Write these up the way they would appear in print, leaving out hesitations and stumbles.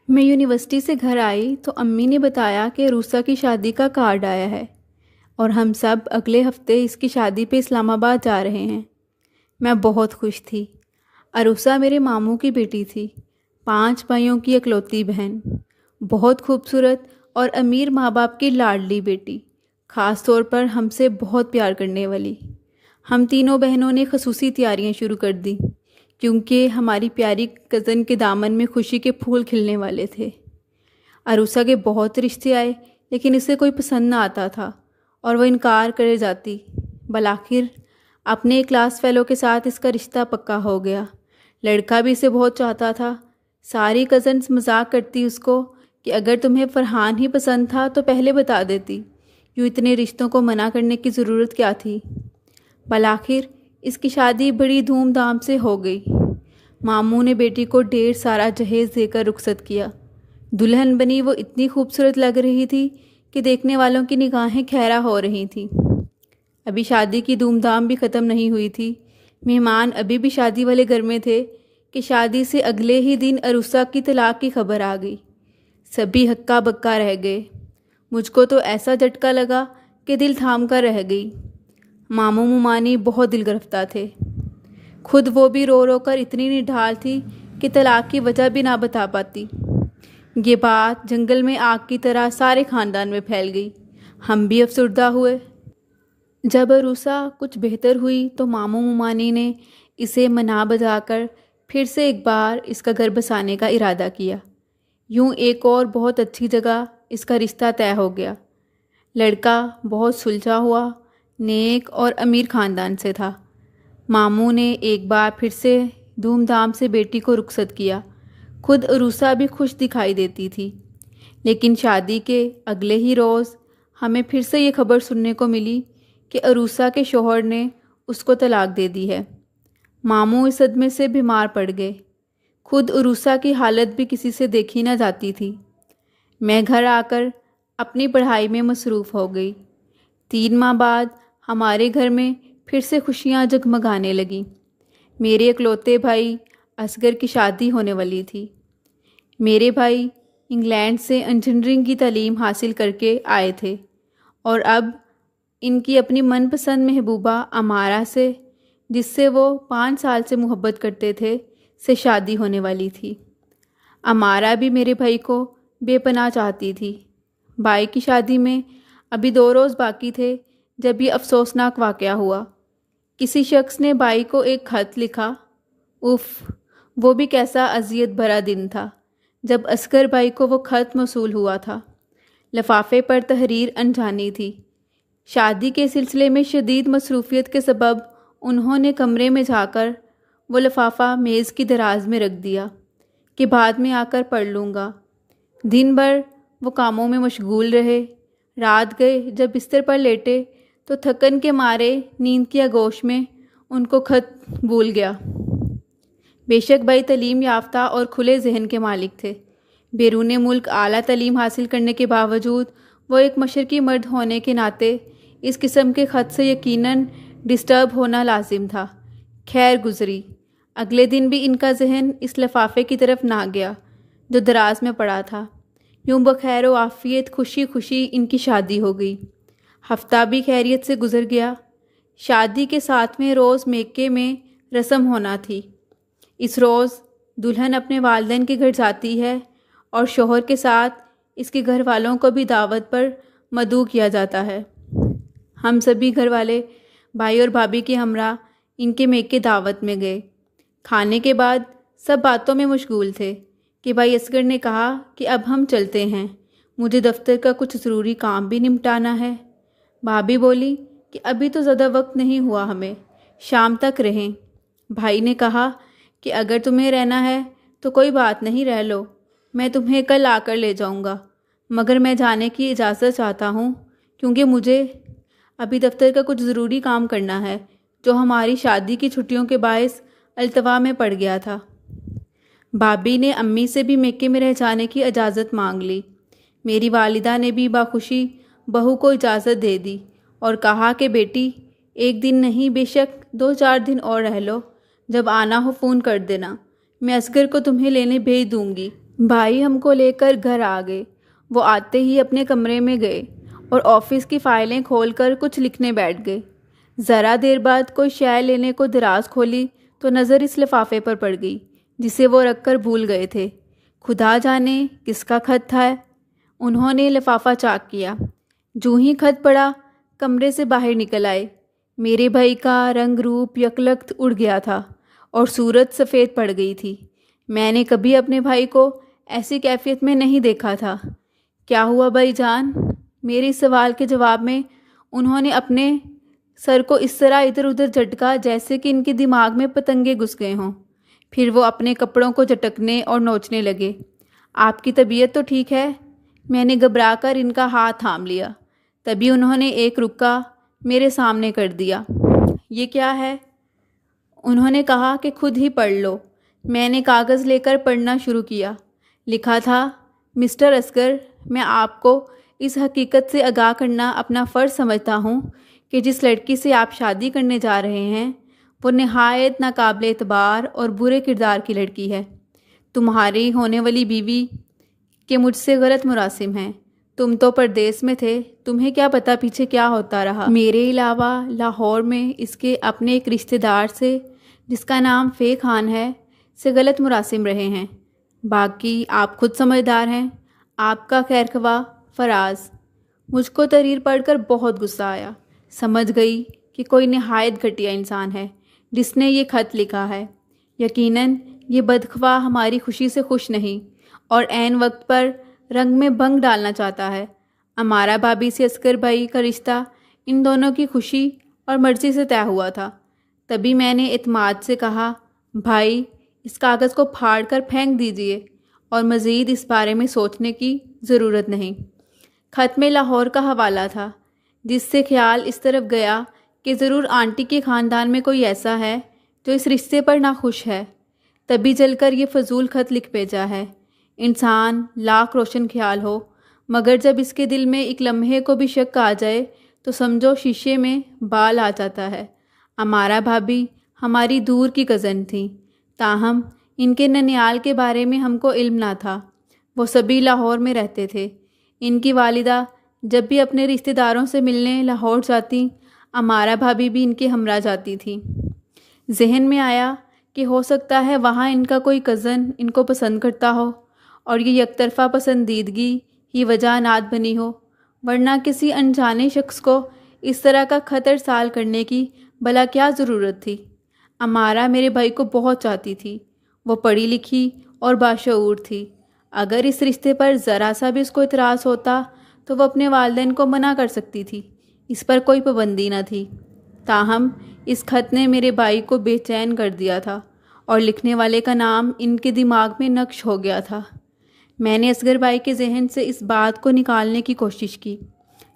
میں یونیورسٹی سے گھر آئی تو امی نے بتایا کہ عروسہ کی شادی کا کارڈ آیا ہے اور ہم سب اگلے ہفتے اس کی شادی پہ اسلام آباد جا رہے ہیں۔ میں بہت خوش تھی۔ عروسہ میرے ماموں کی بیٹی تھی، 5 بھائیوں کی اکلوتی بہن، بہت خوبصورت اور امیر ماں باپ کی لاڈلی بیٹی، خاص طور پر ہم سے بہت پیار کرنے والی۔ ہم تینوں بہنوں نے خصوصی تیاریاں شروع کر دیں کیونکہ ہماری پیاری کزن کے دامن میں خوشی کے پھول کھلنے والے تھے۔ عروسہ کے بہت رشتے آئے لیکن اسے کوئی پسند نہ آتا تھا اور وہ انکار کرے جاتی۔ بالآخر اپنے کلاس فیلو کے ساتھ اس کا رشتہ پکا ہو گیا۔ لڑکا بھی اسے بہت چاہتا تھا۔ ساری کزنس مذاق کرتی اس کو کہ اگر تمہیں فرحان ہی پسند تھا تو پہلے بتا دیتی، یوں اتنے رشتوں کو منع کرنے کی ضرورت کیا تھی۔ بالآخر اس کی شادی بڑی دھوم دھام سے ہو گئی۔ ماموں نے بیٹی کو ڈھیر سارا جہیز دے کر رخصت کیا۔ دلہن بنی وہ اتنی خوبصورت لگ رہی تھی کہ دیکھنے والوں کی نگاہیں کھیرا ہو رہی تھیں۔ ابھی شادی کی دھوم دھام بھی ختم نہیں ہوئی تھی، مہمان ابھی بھی شادی والے گھر میں تھے کہ شادی سے اگلے ہی دن عروسہ کی طلاق کی خبر آ گئی۔ سبھی ہکا بکا رہ گئے۔ مجھ کو تو ایسا جھٹکا لگا کہ دل تھام کر رہ گئی۔ ماموں ممانی بہت دل گرفتہ تھے، خود وہ بھی رو رو کر اتنی نڈھال تھی کہ طلاق کی وجہ بھی نہ بتا پاتی۔ یہ بات جنگل میں آگ کی طرح سارے خاندان میں پھیل گئی۔ ہم بھی افسردہ ہوئے۔ جب عروسہ کچھ بہتر ہوئی تو ماموں ممانی نے اسے منا بجا کر پھر سے ایک بار اس کا گھر بسانے کا ارادہ کیا۔ یوں ایک اور بہت اچھی جگہ اس کا رشتہ طے ہو گیا۔ لڑکا بہت سلجھا ہوا، نیک اور امیر خاندان سے تھا۔ ماموں نے ایک بار پھر سے دھوم دھام سے بیٹی کو رخصت کیا۔ خود عروسہ بھی خوش دکھائی دیتی تھی، لیکن شادی کے اگلے ہی روز ہمیں پھر سے یہ خبر سننے کو ملی کہ عروسہ کے شوہر نے اس کو طلاق دے دی ہے۔ ماموں اس صدمے سے بیمار پڑ گئے۔ خود عروسہ کی حالت بھی کسی سے دیکھی نہ جاتی تھی۔ میں گھر آ کر اپنی پڑھائی میں مصروف ہو گئی۔ 3 ماہ بعد ہمارے گھر میں پھر سے خوشیاں جگمگانے لگیں۔ میرے اکلوتے بھائی اصغر کی شادی ہونے والی تھی۔ میرے بھائی انگلینڈ سے انجینئرنگ کی تعلیم حاصل کر کے آئے تھے اور اب ان کی اپنی من پسند محبوبہ امارہ سے، جس سے وہ 5 سال سے محبت کرتے تھے، سے شادی ہونے والی تھی۔ امارہ بھی میرے بھائی کو بے پناہ چاہتی تھی۔ بھائی کی شادی میں ابھی 2 روز باقی تھے جب یہ افسوسناک واقعہ ہوا۔ کسی شخص نے بھائی کو ایک خط لکھا۔ اف، وہ بھی کیسا اذیت بھرا دن تھا جب اصغر بھائی کو وہ خط موصول ہوا تھا۔ لفافے پر تحریر انجانی تھی۔ شادی کے سلسلے میں شدید مصروفیت کے سبب انہوں نے کمرے میں جا کر وہ لفافہ میز کی دراز میں رکھ دیا کہ بعد میں آ کر پڑھ لوں گا۔ دن بھر وہ کاموں میں مشغول رہے۔ رات گئے جب بستر پر لیٹے تو تھکن کے مارے نیند کی آغوش میں ان کو خط بھول گیا۔ بے شک بھائی تعلیم یافتہ اور کھلے ذہن کے مالک تھے۔ بیرون ملک اعلیٰ تعلیم حاصل کرنے کے باوجود وہ ایک مشرقی مرد ہونے کے ناطے اس قسم کے خط سے یقیناً ڈسٹرب ہونا لازم تھا۔ خیر گزری۔ اگلے دن بھی ان کا ذہن اس لفافے کی طرف نہ گیا جو دراز میں پڑا تھا۔ یوں بخیر و عافیت خوشی خوشی ان کی شادی ہو گئی۔ ہفتہ بھی خیریت سے گزر گیا۔ شادی کے 7ویں روز میکے میں رسم ہونا تھی۔ اس روز دلہن اپنے والدین کے گھر جاتی ہے اور شوہر کے ساتھ اس کے گھر والوں کو بھی دعوت پر مدعو کیا جاتا ہے۔ ہم سبھی گھر والے بھائی اور بھابھی کے ہمراہ ان کے میکے دعوت میں گئے۔ کھانے کے بعد سب باتوں میں مشغول تھے کہ بھائی اصغر نے کہا کہ اب ہم چلتے ہیں، مجھے دفتر کا کچھ ضروری کام بھی نمٹانا ہے۔ بھابھی بولی کہ ابھی تو زیادہ وقت نہیں ہوا، ہمیں شام تک رہیں۔ بھائی نے کہا کہ اگر تمہیں رہنا ہے تو کوئی بات نہیں، رہ لو، میں تمہیں کل آ کر لے جاؤں گا، مگر میں جانے کی اجازت چاہتا ہوں کیونکہ مجھے ابھی دفتر کا کچھ ضروری کام کرنا ہے جو ہماری شادی کی چھٹیوں کے باعث التوا میں پڑ گیا تھا۔ بھابھی نے امی سے بھی میکے میں رہ جانے کی اجازت مانگ لی۔ میری والدہ نے بھی باخوشی بہو کو اجازت دے دی اور کہا کہ بیٹی 1 دن نہیں، بے شک 2-4 دن اور رہ لو، جب آنا ہو فون کر دینا، میں اصغر کو تمہیں لینے بھیج دوں گی۔ بھائی ہم کو لے کر گھر آ گئے۔ وہ آتے ہی اپنے کمرے میں گئے اور آفس کی فائلیں کھول کر کچھ لکھنے بیٹھ گئے۔ ذرا دیر بعد کوئی شے لینے کو دراز کھولی تو نظر اس لفافے پر پڑ گئی جسے وہ رکھ کر بھول گئے تھے۔ خدا جانے کس کا خط تھا۔ انہوں نے لفافہ چاک کیا۔ جو ہی خط پڑا کمرے سے باہر نکل آئے۔ میرے بھائی کا رنگ روپ یکلخت اڑ گیا تھا اور صورت سفید پڑ گئی تھی۔ میں نے کبھی اپنے بھائی کو ایسی کیفیت میں نہیں دیکھا تھا۔ کیا ہوا بھائی جان؟ میرے سوال کے جواب میں انہوں نے اپنے سر کو اس طرح ادھر ادھر جھٹکا جیسے کہ ان کے دماغ میں پتنگے گھس گئے ہوں۔ پھر وہ اپنے کپڑوں کو جھٹکنے اور نوچنے لگے۔ آپ کی طبیعت تو ٹھیک ہے؟ میں نے گھبرا کر ان کا ہاتھ تھام لیا۔ تبھی انہوں نے ایک رکا میرے سامنے کر دیا۔ یہ کیا ہے؟ انہوں نے کہا کہ خود ہی پڑھ لو۔ میں نے کاغذ لے کر پڑھنا شروع کیا۔ لکھا تھا، مسٹر اصغر، میں آپ کو اس حقیقت سے آگاہ کرنا اپنا فرض سمجھتا ہوں کہ جس لڑکی سے آپ شادی کرنے جا رہے ہیں وہ نہایت ناقابل اعتبار اور برے کردار کی لڑکی ہے۔ تمہاری ہونے والی بیوی کے مجھ سے غلط مراسم ہیں۔ تم تو پردیس میں تھے، تمہیں کیا پتہ پیچھے کیا ہوتا رہا۔ میرے علاوہ لاہور میں اس کے اپنے ایک رشتہ دار سے جس کا نام فے خان ہے سے غلط مراسم رہے ہیں۔ باقی آپ خود سمجھدار ہیں۔ آپ کا خیر خواہ فراز۔ مجھ کو تحریر پڑھ کر بہت غصہ آیا۔ سمجھ گئی کہ کوئی نہایت گھٹیا انسان ہے جس نے یہ خط لکھا ہے۔ یقیناً یہ بدخواہ ہماری خوشی سے خوش نہیں اور عین وقت پر رنگ میں بھنگ ڈالنا چاہتا ہے۔ ہمارا بھابھی سے اصغر بھائی کا رشتہ ان دونوں کی خوشی اور مرضی سے طے ہوا تھا۔ تبھی میں نے اعتماد سے کہا، بھائی اس کاغذ کو پھاڑ کر پھینک دیجئے اور مزید اس بارے میں سوچنے کی ضرورت نہیں۔ خط میں لاہور کا حوالہ تھا جس سے خیال اس طرف گیا کہ ضرور آنٹی کے خاندان میں کوئی ایسا ہے جو اس رشتے پر ناخوش ہے، تبھی جل کر یہ فضول خط لکھ بھیجا ہے۔ انسان لاکھ روشن خیال ہو مگر جب اس کے دل میں ایک لمحے کو بھی شک آ جائے تو سمجھو شیشے میں بال آ جاتا ہے۔ ہمارا بھابھی ہماری دور کی کزن تھی، تاہم ان کے ننیال کے بارے میں ہم کو علم نہ تھا۔ وہ سبھی لاہور میں رہتے تھے۔ ان کی والدہ جب بھی اپنے رشتہ داروں سے ملنے لاہور جاتی، ہمارا بھابھی بھی ان کے ہمراہ جاتی تھی۔ ذہن میں آیا کہ ہو سکتا ہے وہاں ان کا کوئی کزن ان کو پسند کرتا ہو اور یہ یک طرفہ پسندیدگی ہی وجہ نات بنی ہو، ورنہ کسی انجانے شخص کو اس طرح کا خط ارسال کرنے کی بھلا کیا ضرورت تھی۔ ہمارا میرے بھائی کو بہت چاہتی تھی۔ وہ پڑھی لکھی اور باشعور تھی۔ اگر اس رشتے پر ذرا سا بھی اس کو اعتراض ہوتا تو وہ اپنے والدین کو منع کر سکتی تھی، اس پر کوئی پابندی نہ تھی۔ تاہم اس خط نے میرے بھائی کو بے چین کر دیا تھا اور لکھنے والے کا نام ان کے دماغ میں نقش ہو گیا تھا۔ میں نے اصغر بھائی کے ذہن سے اس بات کو نکالنے کی کوشش کی۔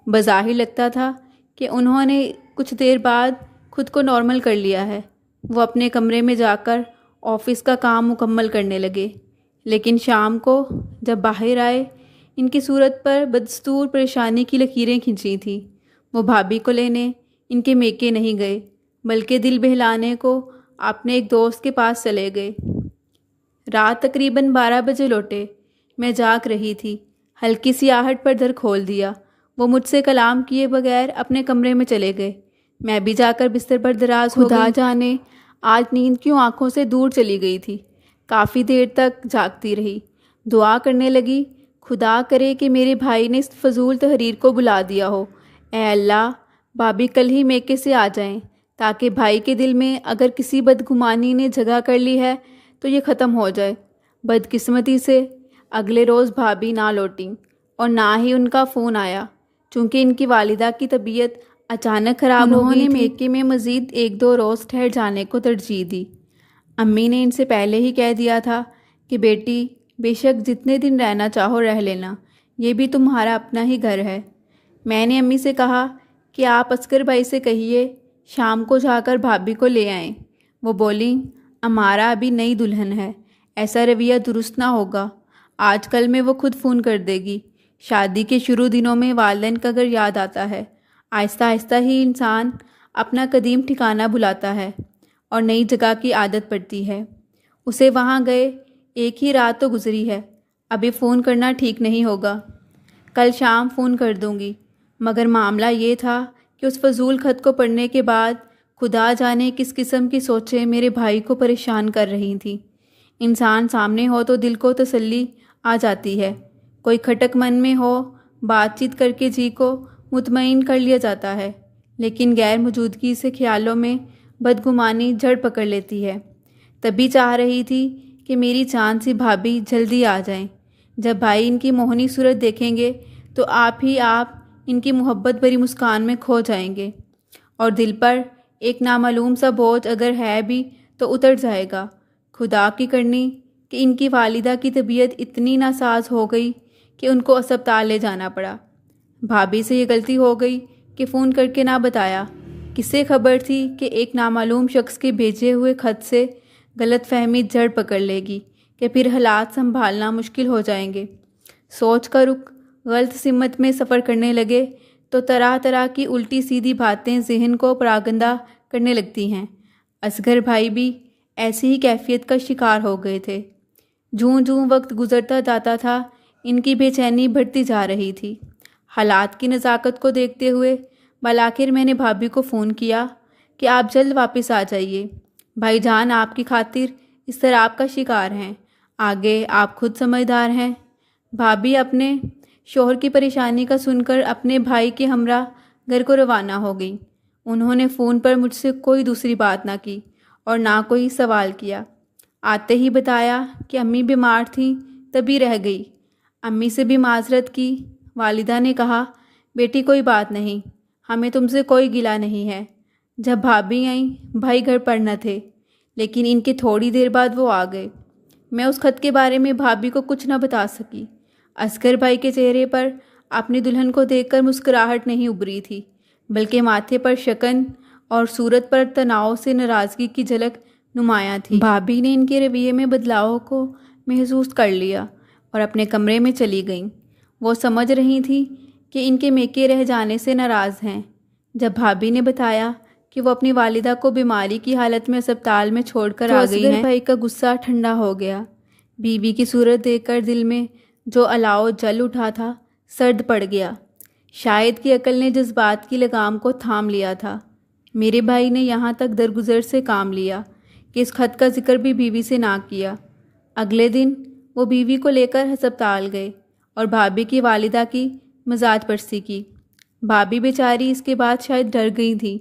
بظاہر لگتا تھا کہ انہوں نے کچھ دیر بعد خود کو نارمل کر لیا ہے۔ وہ اپنے کمرے میں جا کر آفس کا کام مکمل کرنے لگے، لیکن شام کو جب باہر آئے ان کی صورت پر بدستور پریشانی کی لکیریں کھنچی تھیں۔ وہ بھابھی کو لینے ان کے میکے نہیں گئے بلکہ دل بہلانے کو اپنے ایک دوست کے پاس چلے گئے۔ رات تقریباً 12 بجے لوٹے۔ میں جاگ رہی تھی۔ ہلکی سی آہٹ پر در کھول دیا۔ وہ مجھ سے کلام کیے بغیر اپنے کمرے میں چلے گئے۔ میں بھی جا کر بستر پر دراز ہو گئی۔ خدا جانے آج نیند کیوں آنکھوں سے دور چلی گئی تھی۔ کافی دیر تک جاگتی رہی، دعا کرنے لگی، خدا کرے کہ میرے بھائی نے اس فضول تحریر کو بلا دیا ہو۔ اے اللہ، بھابھی کل ہی میکے سے آ جائیں تاکہ بھائی کے دل میں اگر کسی بدگمانی نے جگہ کر لی ہے تو یہ ختم ہو جائے۔ بدقسمتی سے اگلے روز بھابھی نہ لوٹیں اور نہ ہی ان کا فون آیا، چونکہ ان کی والدہ کی طبیعت اچانک خراب ہو گئی تھی۔ انہوں نے میکے میں مزید 1-2 روز ٹھہر جانے کو ترجیح دی۔ امی نے ان سے پہلے ہی کہہ دیا تھا کہ بیٹی بے شک جتنے دن رہنا چاہو رہ لینا، یہ بھی تمہارا اپنا ہی گھر ہے۔ میں نے امی سے کہا کہ آپ اصغر بھائی سے کہیے شام کو جا کر بھابھی کو لے آئیں۔ وہ بولیں، ہمارا ابھی نئی دلہن ہے، ایسا رویہ درست نہ ہوگا۔ آج کل میں وہ خود فون کر دے گی۔ شادی کے شروع دنوں میں والدین کا گھر یاد آتا ہے، آہستہ آہستہ ہی انسان اپنا قدیم ٹھکانہ بھلاتا ہے اور نئی جگہ کی عادت پڑتی ہے۔ اسے وہاں گئے 1 ہی رات تو گزری ہے، ابھی فون کرنا ٹھیک نہیں ہوگا، کل شام فون کر دوں گی۔ مگر معاملہ یہ تھا کہ اس فضول خط کو پڑھنے کے بعد خدا جانے کس قسم کی سوچیں میرے بھائی کو پریشان کر رہی تھیں۔ انسان سامنے ہو تو دل کو تسلی آ جاتی ہے، کوئی کھٹک من میں ہو بات چیت کر کے جی کو مطمئن کر لیا جاتا ہے، لیکن غیر موجودگی سے خیالوں میں بدگمانی جڑ پکڑ لیتی ہے۔ تبھی چاہ رہی تھی کہ میری چاند سی بھابھی جلدی آ جائیں۔ جب بھائی ان کی موہنی صورت دیکھیں گے تو آپ ہی آپ ان کی محبت بھری مسکان میں کھو جائیں گے، اور دل پر ایک نامعلوم سا بوجھ اگر ہے بھی تو اتر جائے گا۔ خدا کی کرنی کہ ان کی والدہ کی طبیعت اتنی ناساز ہو گئی کہ ان کو اسپتال لے جانا پڑا۔ بھابھی سے یہ غلطی ہو گئی کہ فون کر کے نہ بتایا۔ کس سے خبر تھی کہ ایک نامعلوم شخص کے بھیجے ہوئے خط سے غلط فہمی جڑ پکڑ لے گی کہ پھر حالات سنبھالنا مشکل ہو جائیں گے۔ سوچ کا رخ غلط سمت میں سفر کرنے لگے تو طرح طرح کی الٹی سیدھی باتیں ذہن کو پراگندہ کرنے لگتی ہیں۔ اصغر بھائی بھی ایسی ہی کیفیت کا شکار ہو گئے تھے۔ جوں جوں وقت گزرتا جاتا تھا ان کی بے چینی بڑھتی جا رہی تھی۔ حالات کی نزاکت کو دیکھتے ہوئے بالآخر میں نے بھابھی کو فون کیا کہ آپ جلد واپس آ جائیے، بھائی جان آپ کی خاطر اضطراب کا شکار ہیں، آگے آپ خود سمجھدار ہیں۔ بھابھی اپنے شوہر کی پریشانی کا سن کر اپنے بھائی کے ہمراہ گھر کو روانہ ہو گئی۔ انہوں نے فون پر مجھ سے کوئی دوسری بات نہ کی اور نہ کوئی سوال کیا۔ آتے ہی بتایا کہ امی بیمار تھیں تبھی رہ گئی۔ امی سے بھی معذرت کی۔ والدہ نے کہا بیٹی کوئی بات نہیں، ہمیں تم سے کوئی گلہ نہیں ہے۔ جب بھابھی آئیں بھائی گھر پر نہ تھے، لیکن ان کے تھوڑی دیر بعد وہ آ گئے۔ میں اس خط کے بارے میں بھابھی کو کچھ نہ بتا سکی۔ اصغر بھائی کے چہرے پر اپنی دلہن کو دیکھ کر مسکراہٹ نہیں ابھری تھی، بلکہ ماتھے پر شکن اور صورت پر تناؤ سے ناراضگی کی جھلک نمایاں تھی۔ بھابھی نے ان کے رویے میں بدلاؤ کو محسوس کر لیا اور اپنے کمرے میں چلی گئیں۔ وہ سمجھ رہی تھیں کہ ان کے میکے رہ جانے سے ناراض ہیں۔ جب بھابھی نے بتایا کہ وہ اپنی والدہ کو بیماری کی حالت میں اسپتال میں چھوڑ کر آ گئی ہیں، اصغر بھائی کا غصہ ٹھنڈا ہو گیا۔ بیوی کی صورت دیکھ کر دل میں جو الاؤ جل اٹھا تھا سرد پڑ گیا۔ شاید کہ عقل نے جذبات کی لگام کو تھام لیا تھا۔ میرے بھائی نے یہاں تک درگزر سے کام لیا کہ اس خط کا ذکر بھی بیوی سے نہ کیا۔ اگلے دن وہ بیوی کو لے کر ہسپتال گئے اور بھابھی کی والدہ کی مزاج پرسی کی۔ بھابھی بیچاری اس کے بعد شاید ڈر گئی تھی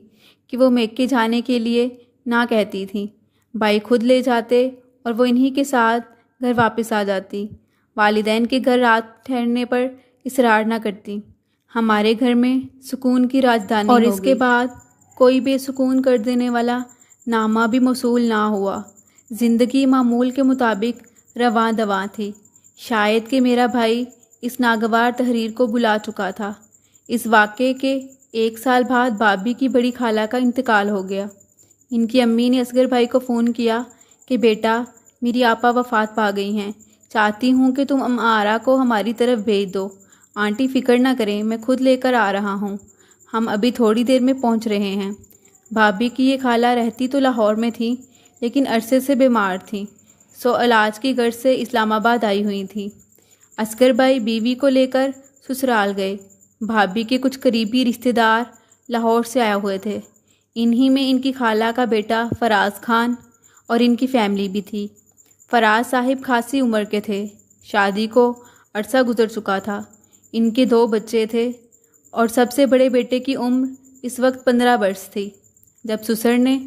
کہ وہ میکے جانے کے لیے نہ کہتی تھیں۔ بھائی خود لے جاتے اور وہ انہی کے ساتھ گھر واپس آ جاتی۔ والدین کے گھر رات ٹھہرنے پر اصرار نہ کرتی۔ ہمارے گھر میں سکون کی راجدھانی اور اس کے بعد کوئی بے سکون کر دینے والا نامہ بھی موصول نہ ہوا۔ زندگی معمول کے مطابق رواں دواں تھی۔ شاید کہ میرا بھائی اس ناگوار تحریر کو بلا چکا تھا۔ اس واقعے کے 1 سال بعد بھابھی کی بڑی خالہ کا انتقال ہو گیا۔ ان کی امی نے اصغر بھائی کو فون کیا کہ بیٹا میری آپا وفات پا گئی ہیں، چاہتی ہوں کہ تم آرا کو ہماری طرف بھیج دو۔ آنٹی فکر نہ کریں، میں خود لے کر آ رہا ہوں، ہم ابھی تھوڑی دیر میں پہنچ رہے ہیں۔ بھابھی کی یہ خالہ رہتی تو لاہور میں تھیں، لیکن عرصے سے بیمار تھیں، سو علاج کی غرض سے اسلام آباد آئی ہوئی تھیں۔ اصغر بھائی بیوی کو لے کر سسرال گئے۔ بھابھی کے کچھ قریبی رشتہ دار لاہور سے آئے ہوئے تھے، انہی میں ان کی خالہ کا بیٹا فراز خان اور ان کی فیملی بھی تھی۔ فراز صاحب خاصی عمر کے تھے، شادی کو عرصہ گزر چکا تھا۔ ان کے 2 بچے تھے اور سب سے بڑے بیٹے کی عمر اس وقت 15 برس تھی۔ جب سسر نے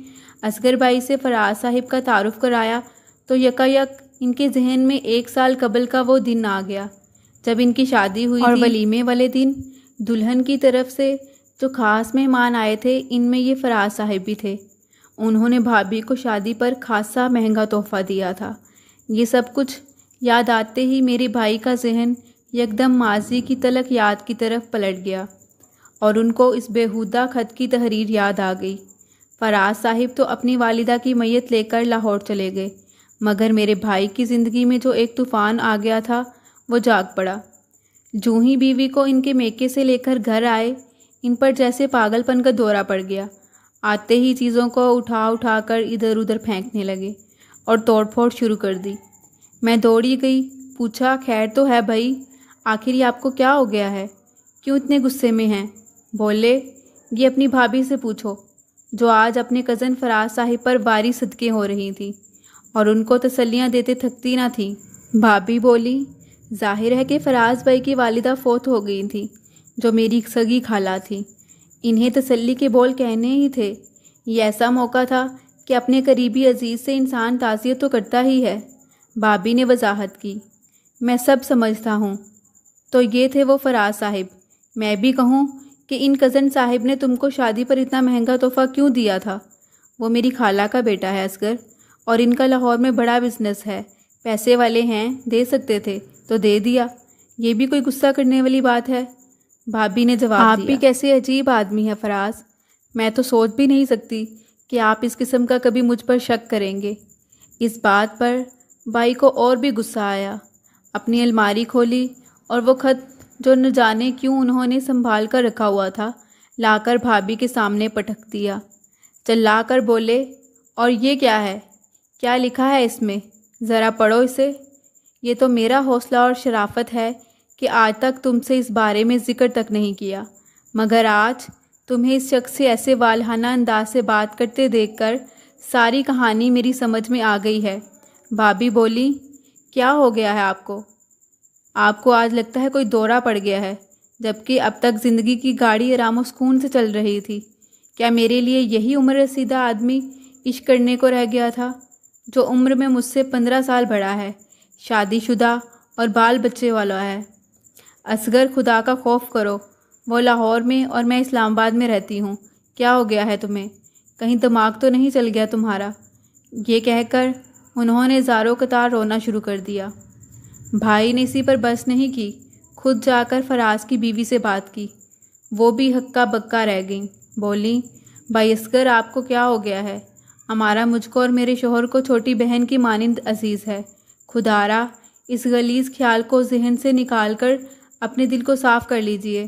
اصغر بھائی سے فراز صاحب کا تعارف کرایا تو یکایک ان کے ذہن میں 1 سال قبل کا وہ دن آ گیا جب ان کی شادی ہوئی اور ولیمے والے دن دلہن کی طرف سے جو خاص مہمان آئے تھے ان میں یہ فراز صاحب بھی تھے۔ انہوں نے بھابھی کو شادی پر خاصا مہنگا تحفہ دیا تھا۔ یہ سب کچھ یاد آتے ہی میرے بھائی کا ذہن یکدم ماضی کی تلخ یاد کی طرف پلٹ گیا اور ان کو اس بیہودہ خط کی تحریر یاد آ گئی۔ فراز صاحب تو اپنی والدہ کی میت لے کر لاہور چلے گئے، مگر میرے بھائی کی زندگی میں جو ایک طوفان آ گیا تھا وہ جاگ پڑا۔ جوں ہی بیوی کو ان کے میکے سے لے کر گھر آئے، ان پر جیسے پاگل پن کا دورہ پڑ گیا۔ آتے ہی چیزوں کو اٹھا کر ادھر ادھر پھینکنے لگے اور توڑ پھوڑ شروع کر دی۔ میں دوڑی گئی، پوچھا خیر تو ہے بھائی، آخر یہ آپ کو کیا ہو گیا ہے، کیوں اتنے غصے میں ہیں؟ بولے یہ اپنی بھابھی سے پوچھو جو آج اپنے کزن فراز صاحب پر باری صدقے ہو رہی تھیں اور ان کو تسلیاں دیتے تھکتی نہ تھیں۔ بھابھی بولی ظاہر ہے کہ فراز بھائی کی والدہ فوت ہو گئی تھیں جو میری سگی خالہ تھی، انہیں تسلی کے بول کہنے ہی تھے۔ یہ ایسا موقع تھا کہ اپنے قریبی عزیز سے انسان تعزیت تو کرتا ہی ہے۔ بھابھی نے وضاحت کی میں سب سمجھتا ہوں، تو یہ تھے وہ فراز صاحب۔ میں بھی کہوں کہ ان کزن صاحب نے تم کو شادی پر اتنا مہنگا تحفہ کیوں دیا تھا؟ وہ میری خالہ کا بیٹا ہے اصغر، اور ان کا لاہور میں بڑا بزنس ہے، پیسے والے ہیں، دے سکتے تھے تو دے دیا، یہ بھی کوئی غصہ کرنے والی بات ہے؟ بھابھی نے جواب دیا آپ بھی کیسے عجیب آدمی ہے فراز، میں تو سوچ بھی نہیں سکتی کہ آپ اس قسم کا کبھی مجھ پر شک کریں گے۔ اس بات پر بھائی کو اور بھی غصہ آیا، اپنی الماری کھولی اور وہ خط جو نہ جانے کیوں انہوں نے سنبھال کر رکھا ہوا تھا لا کر بھابھی کے سامنے پٹک دیا۔ چلا کر بولے اور یہ کیا ہے؟ کیا لکھا ہے اس میں؟ ذرا پڑھو اسے۔ یہ تو میرا حوصلہ اور شرافت ہے کہ آج تک تم سے اس بارے میں ذکر تک نہیں کیا، مگر آج تمہیں اس شخص سے ایسے والہانہ انداز سے بات کرتے دیکھ کر ساری کہانی میری سمجھ میں آ گئی ہے۔ بھابھی بولی کیا ہو گیا ہے آپ کو؟ آپ کو آج لگتا ہے کوئی دورہ پڑ گیا ہے، جبکہ اب تک زندگی کی گاڑی آرام و سکون سے چل رہی تھی۔ کیا میرے لیے یہی عمر رسیدہ آدمی عشق کرنے کو رہ گیا تھا، جو عمر میں مجھ سے 15 سال بڑا ہے، شادی شدہ اور بال بچے والا ہے؟ اصغر خدا کا خوف کرو، وہ لاہور میں اور میں اسلام آباد میں رہتی ہوں، کیا ہو گیا ہے تمہیں؟ کہیں دماغ تو نہیں چل گیا تمہارا؟ یہ کہہ کر انہوں نے زاروں قطار رونا شروع کر دیا۔ بھائی نے اسی پر بس نہیں کی، خود جا کر فراز کی بیوی سے بات کی، وہ بھی ہکا بکا رہ گئیں۔ بولی بھائی اصغر آپ کو کیا ہو گیا ہے؟ ہمارا مجھ کو اور میرے شوہر کو چھوٹی بہن کی مانند عزیز ہے، خدارا اس غلیظ خیال کو ذہن سے نکال کر اپنے دل کو صاف کر لیجئے۔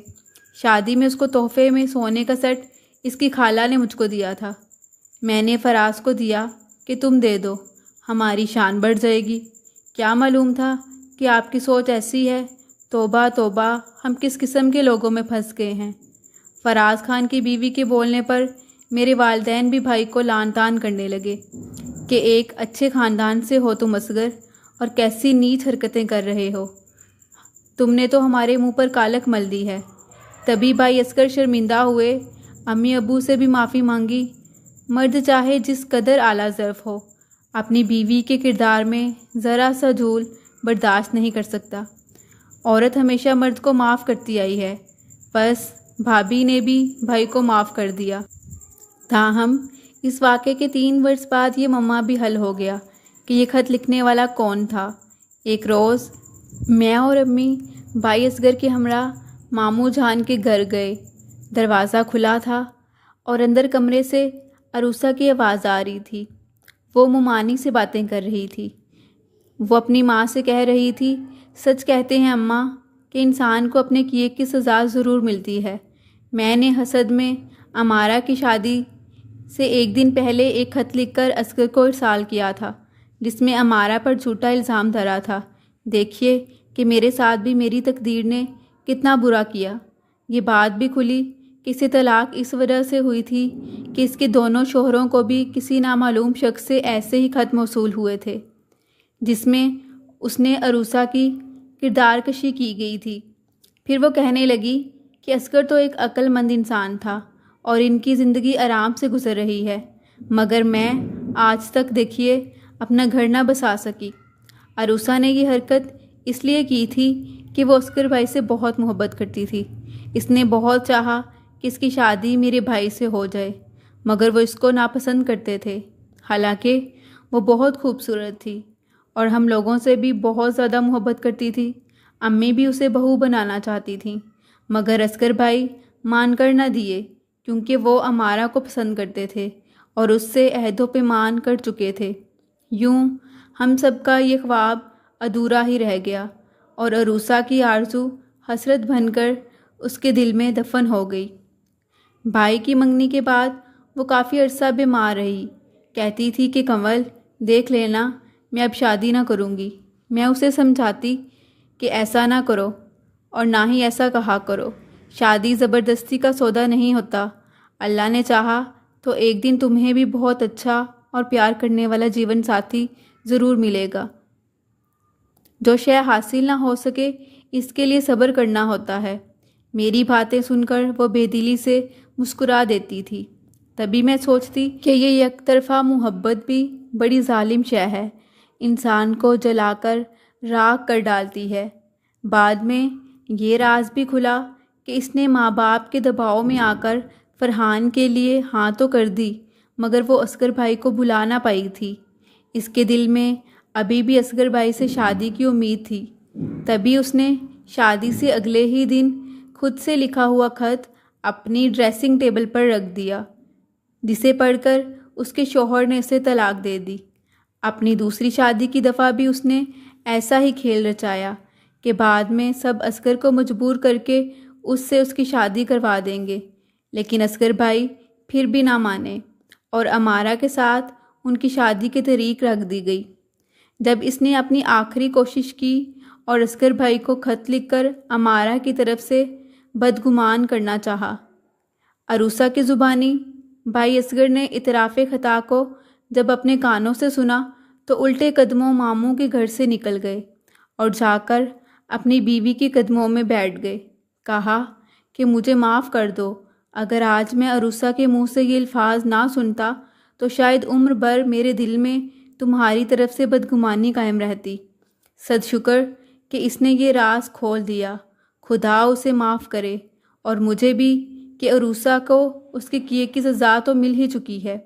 شادی میں اس کو تحفے میں سونے کا سیٹ اس کی خالہ نے مجھ کو دیا تھا، میں نے فراز کو دیا کہ تم دے دو، ہماری شان بڑھ جائے گی۔ کیا معلوم تھا کہ آپ کی سوچ ایسی ہے؟ توبہ توبہ، ہم کس قسم کے لوگوں میں پھنس گئے ہیں۔ فراز خان کی بیوی کے بولنے پر میرے والدین بھی بھائی کو لان تان کرنے لگے کہ ایک اچھے خاندان سے ہو تم اصغر، اور کیسی نیچ حرکتیں کر رہے ہو، تم نے تو ہمارے منہ پر کالک مل دی ہے۔ تبھی بھائی اصغر شرمندہ ہوئے، امی ابو سے بھی معافی مانگی۔ مرد چاہے جس قدر اعلیٰ ظرف ہو، اپنی بیوی کے کردار میں ذرا سا جھول برداشت نہیں کر سکتا۔ عورت ہمیشہ مرد کو معاف کرتی آئی ہے، بس بھابھی نے بھی بھائی کو معاف کر دیا۔ تاہم اس واقعے کے 3 برس بعد یہ معمہ بھی حل ہو گیا کہ یہ خط لکھنے والا کون تھا۔ ایک روز میں اور امی بھائی اصغر کے ہمراہ ماموں جان کے گھر گئے۔ دروازہ کھلا تھا اور اندر کمرے سے عروسہ کی آواز آ رہی تھی۔ وہ ممانی سے باتیں کر رہی تھی۔ وہ اپنی ماں سے کہہ رہی تھی سچ کہتے ہیں اماں کہ انسان کو اپنے کیے کی سزا ضرور ملتی ہے۔ میں نے حسد میں امارہ کی شادی سے 1 دن پہلے ایک خط لکھ کر اصغر کو ارسال کیا تھا، جس میں امارہ پر جھوٹا الزام دھرا تھا۔ دیکھیے کہ میرے ساتھ بھی میری تقدیر نے کتنا برا کیا۔ یہ بات بھی کھلی کہ اسے طلاق اس وجہ سے ہوئی تھی کہ اس کے دونوں شوہروں کو بھی کسی نامعلوم شخص سے ایسے ہی خط موصول ہوئے تھے جس میں اس نے عروسہ کی کردار کشی کی گئی تھی۔ پھر وہ کہنے لگی کہ اصغر تو ایک عقل مند انسان تھا اور ان کی زندگی آرام سے گزر رہی ہے، مگر میں آج تک دیکھیے اپنا گھر نہ بسا سکی۔ عروسہ نے یہ حرکت اس لیے کی تھی کہ وہ اصغر بھائی سے بہت محبت کرتی تھی۔ اس نے بہت چاہا کہ اس کی شادی میرے بھائی سے ہو جائے، مگر وہ اس کو ناپسند کرتے تھے، حالانکہ وہ بہت خوبصورت تھی اور ہم لوگوں سے بھی بہت زیادہ محبت کرتی تھی۔ امی بھی اسے بہو بنانا چاہتی تھیں، مگر اصغر بھائی مان کر نہ دیے کیونکہ وہ امارہ کو پسند کرتے تھے اور اس سے عہد و پیمان کر چکے تھے۔ یوں ہم سب کا یہ خواب ادھورا ہی رہ گیا اور عروسہ کی آرزو حسرت بن کر اس کے دل میں دفن ہو گئی۔ بھائی کی منگنی کے بعد وہ کافی عرصہ بیمار رہی، کہتی تھی کہ کنول دیکھ لینا میں اب شادی نہ کروں گی، میں اسے سمجھاتی کہ ایسا نہ کرو اور نہ ہی ایسا کہا کرو، شادی زبردستی کا سودا نہیں ہوتا، اللہ نے چاہا تو ایک دن تمہیں بھی بہت اچھا اور پیار کرنے والا جیون ساتھی ضرور ملے گا۔ جو شے حاصل نہ ہو سکے اس کے لیے صبر کرنا ہوتا ہے۔ میری باتیں سن کر وہ بے دلی سے مسکرا دیتی تھی۔ تبھی میں سوچتی کہ یہ یک طرفہ محبت بھی بڑی ظالم شے ہے، انسان کو جلا کر راکھ کر ڈالتی ہے۔ بعد میں یہ راز بھی کھلا کہ اس نے ماں باپ کے دباؤ میں آ کر فرحان کے لیے ہاں تو کر دی، مگر وہ اصغر بھائی کو بھلا نہ پائی تھی۔ اس کے دل میں ابھی بھی اصغر بھائی سے شادی کی امید تھی۔ تبھی اس نے شادی سے اگلے ہی دن خود سے لکھا ہوا خط اپنی ڈریسنگ ٹیبل پر رکھ دیا، جسے پڑھ کر اس کے شوہر نے اسے طلاق دے دی۔ اپنی دوسری شادی کی دفعہ بھی اس نے ایسا ہی کھیل رچایا کہ بعد میں سب اصغر کو مجبور کر کے اس سے اس کی شادی کروا دیں گے، لیکن اصغر بھائی پھر بھی نہ مانے اور امارہ کے ساتھ ان کی شادی کی تاریخ رکھ دی گئی۔ جب اس نے اپنی آخری کوشش کی اور اصغر بھائی کو خط لکھ کر امارہ کی طرف سے بدگمان کرنا چاہا، عروسہ کی زبانی بھائی اصغر نے اعتراف خطا کو جب اپنے کانوں سے سنا تو الٹے قدموں ماموں کے گھر سے نکل گئے اور جا کر اپنی بیوی کے قدموں میں بیٹھ گئے۔ کہا کہ مجھے معاف کر دو، اگر آج میں عروسہ کے منہ سے یہ الفاظ نہ سنتا تو شاید عمر بھر میرے دل میں تمہاری طرف سے بدگمانی قائم رہتی۔ صد شکر کہ اس نے یہ راز کھول دیا، خدا اسے معاف کرے اور مجھے بھی، کہ عروسہ کو اس کے کیے کی سزا تو مل ہی چکی ہے۔